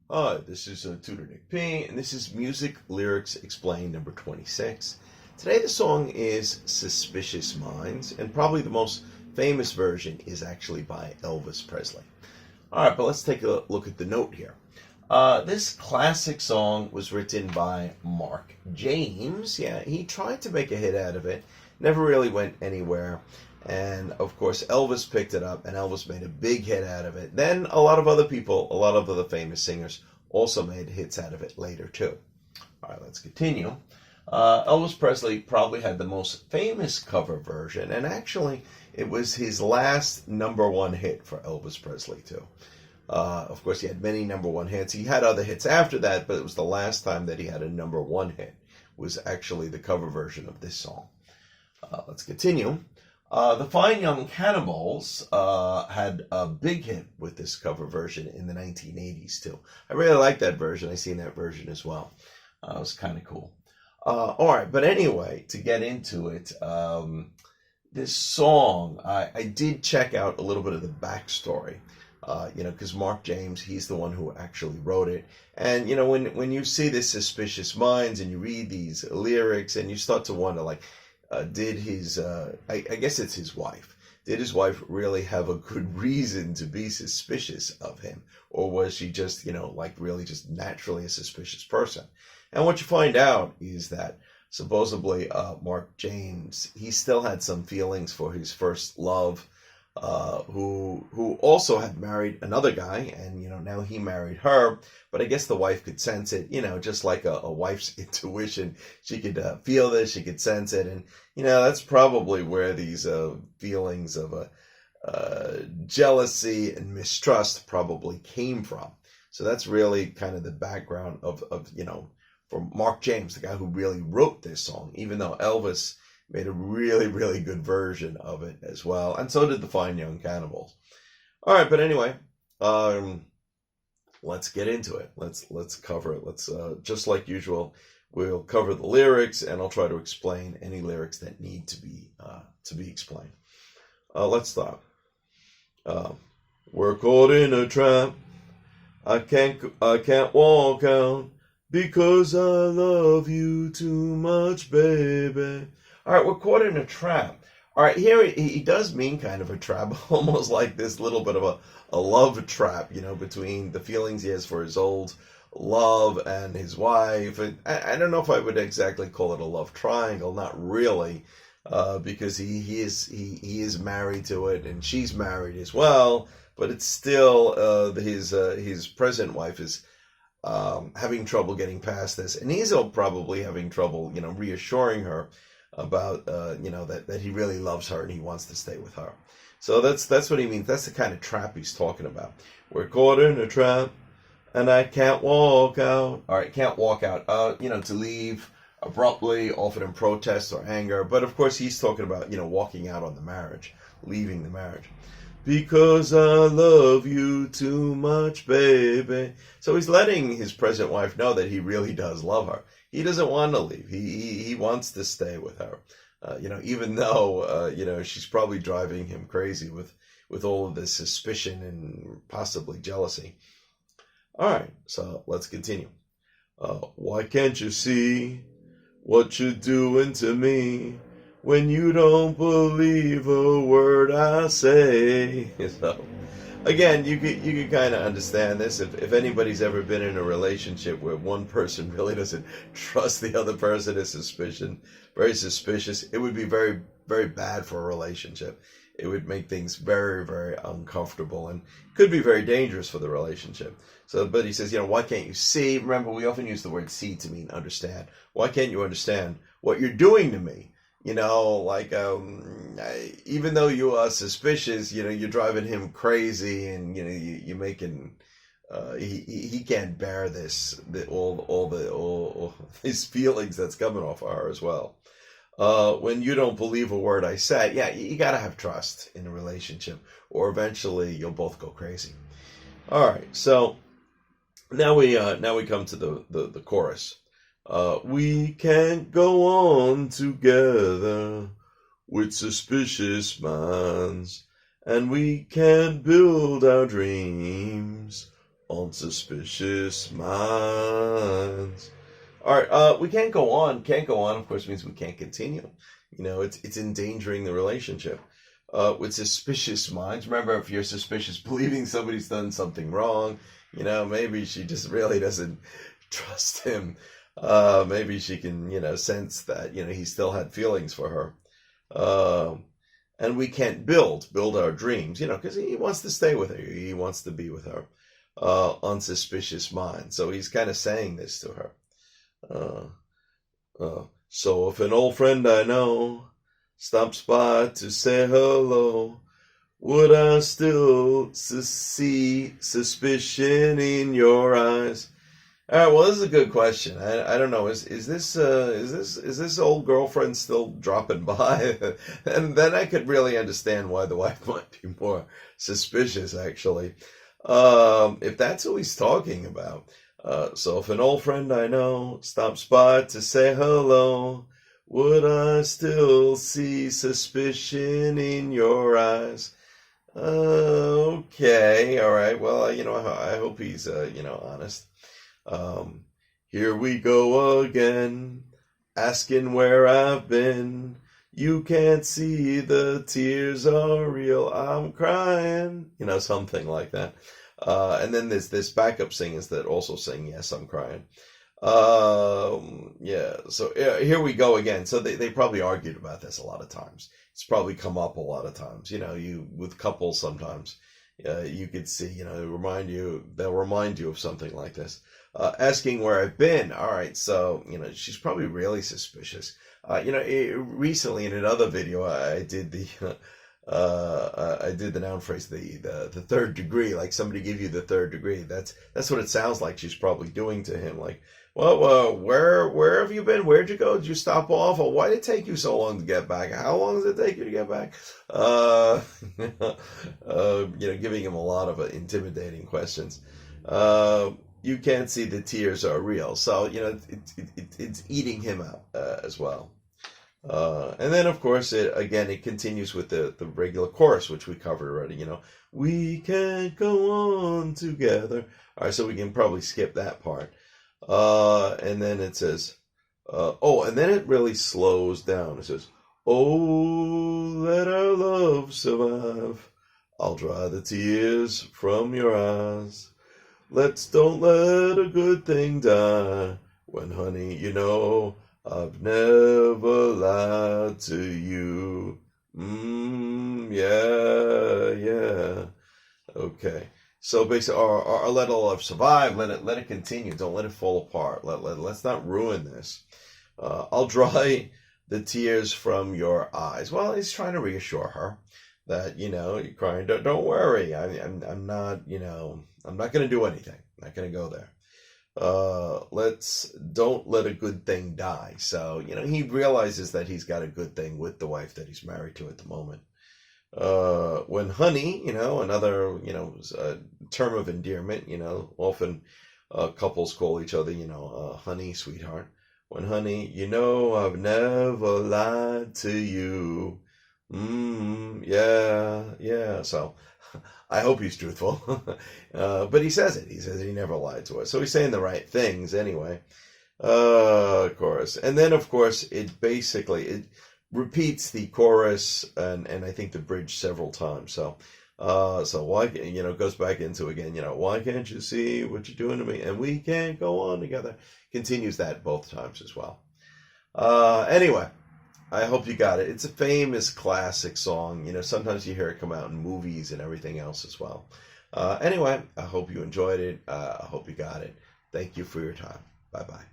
Hi, this is Tutor Nick P, and this is Music Lyrics Explained number 26. Today the song is Suspicious Minds, and probably the most famous version is actually by Elvis Presley. Alright, but let's take a look at the note here. This classic song was written by Mark James. Yeah, he tried to make a hit out of it, never really went anywhere. And of course, Elvis picked it up, and Elvis made a big hit out of it. Then a lot of other people, a lot of other famous singers, also made hits out of it later too. All right, let's continue. Elvis Presley probably had the most famous cover version, and actually, it was his last number one hit for Elvis Presley too. Of course, he had many number one hits. He had other hits after that, but it was the last time that he had a number one hit. Was actually the cover version of this song. Let's continue. The Fine Young Cannibals had a big hit with this cover version in the 1980s too. I really like that version. I've seen that version as well. It was kind of cool. All right, but anyway, to get into it, this song, I did check out a little bit of the backstory. Because Mark James, he's the one who actually wrote it. And, when you see this Suspicious Minds and you read these lyrics and you start to wonder, like, did his, I guess it's his wife, did his wife really have a good reason to be suspicious of him? Or was she just, really just naturally a suspicious person? And what you find out is that supposedly Mark James, he still had some feelings for his first love, who also had married another guy, and now he married her. But I guess the wife could sense it, just like a wife's intuition. She could feel this, she could sense it, and that's probably where these feelings of jealousy and mistrust probably came from. So that's really kind of the background of for Mark James, the guy who really wrote this song, even though Elvis made a really, really good version of it as well. And so did the Fine Young Cannibals. All right, but anyway, let's get into it. Let's cover it. Let's just like usual, we'll cover the lyrics, and I'll try to explain any lyrics that need to be explained. Let's start. We're caught in a trap. I can't walk out because I love you too much, baby. All right, we're caught in a trap. All right, here he does mean kind of a trap, almost like this little bit of a love trap, between the feelings he has for his old love and his wife. And I don't know if I would exactly call it a love triangle, not really, because he is married to it and she's married as well. But it's still his present wife is having trouble getting past this, and he's probably having trouble, reassuring her about that he really loves her and he wants to stay with her. So that's what he means. That's the kind of trap he's talking about. We're caught in a trap and I can't walk out. All right, can't walk out. To leave abruptly, often in protest or anger. But of course he's talking about, walking out on the marriage, leaving the marriage. Because I love you too much, baby. So he's letting his present wife know that he really does love her. He doesn't want to leave. He wants to stay with her. Even though, she's probably driving him crazy with all of this suspicion and possibly jealousy. All right, so let's continue. Why can't you see what you're doing to me when you don't believe a word I say? So, again, you could kind of understand this. If anybody's ever been in a relationship where one person really doesn't trust the other person, is very suspicious, it would be very, very bad for a relationship. It would make things very, very uncomfortable and could be very dangerous for the relationship. So, but he says, why can't you see? Remember, we often use the word see to mean understand. Why can't you understand what you're doing to me? Even though you are suspicious, you're driving him crazy, and you're making he can't bear this, all his feelings that's coming off of her as well. When you don't believe a word I say, yeah, you gotta have trust in a relationship, or eventually you'll both go crazy. All right, so now we come to the chorus. We can't go on together with suspicious minds, and we can't build our dreams on suspicious minds. All right, we can't go on. Can't go on, of course, means we can't continue. It's endangering the relationship. With suspicious minds, remember, if you're suspicious, believing somebody's done something wrong, maybe she just really doesn't trust him. Maybe she can, sense that, he still had feelings for her. And we can't build our dreams, because he wants to stay with her. He wants to be with her, unsuspicious mind. So he's kind of saying this to her. So if an old friend I know stops by to say hello, would I still see suspicion in your eyes? All right, well, this is a good question. I don't know. Is this old girlfriend still dropping by? And then I could really understand why the wife might be more suspicious, actually. If that's who he's talking about. So if an old friend I know stops by to say hello, would I still see suspicion in your eyes? Okay, all right. Well, I hope he's, honest. Here we go again, asking where I've been. You can't see the tears are real. I'm crying. Something like that. And then there's this backup singers that also sing, yes, I'm crying. Yeah, so here we go again. So they probably argued about this a lot of times. It's probably come up a lot of times. You with couples sometimes, you could see, they'll remind you of something like this. Asking where I've been. All right, so she's probably really suspicious. Recently in another video, I did the noun phrase, the third degree, like somebody give you the third degree. That's what it sounds like she's probably doing to him. Like, well, where have you been? Where'd you go? Did you stop off? Or why did it take you so long to get back? How long does it take you to get back? Giving him a lot of intimidating questions. You can't see the tears are real. So, it's eating him out as well. And then, of course, it continues with the regular chorus, which we covered already. We can't go on together. All right, so we can probably skip that part. And then it says, and then it really slows down. It says, oh, let our love survive. I'll dry the tears from your eyes. Don't let a good thing die. When, honey, I've never lied to you. Yeah. Okay. So basically, our let our love survive. Let it continue. Don't let it fall apart. Let's not ruin this. I'll dry the tears from your eyes. Well, he's trying to reassure her that you're crying. Don't worry. I'm not. I'm not going to do anything. I'm not going to go there. Don't let a good thing die. So, he realizes that he's got a good thing with the wife that he's married to at the moment. When honey, another, term of endearment, often, couples call each other, honey, sweetheart. When honey, I've never lied to you. Yeah. So, I hope he's truthful. But he says it. He says he never lied to us. So he's saying the right things anyway. Of course. And then, of course, it repeats the chorus and I think the bridge several times. So why, it goes back into again, why can't you see what you're doing to me? And we can't go on together. Continues that both times as well. Anyway. I hope you got it. It's a famous classic song. Sometimes you hear it come out in movies and everything else as well. Anyway, I hope you enjoyed it. I hope you got it. Thank you for your time. Bye-bye.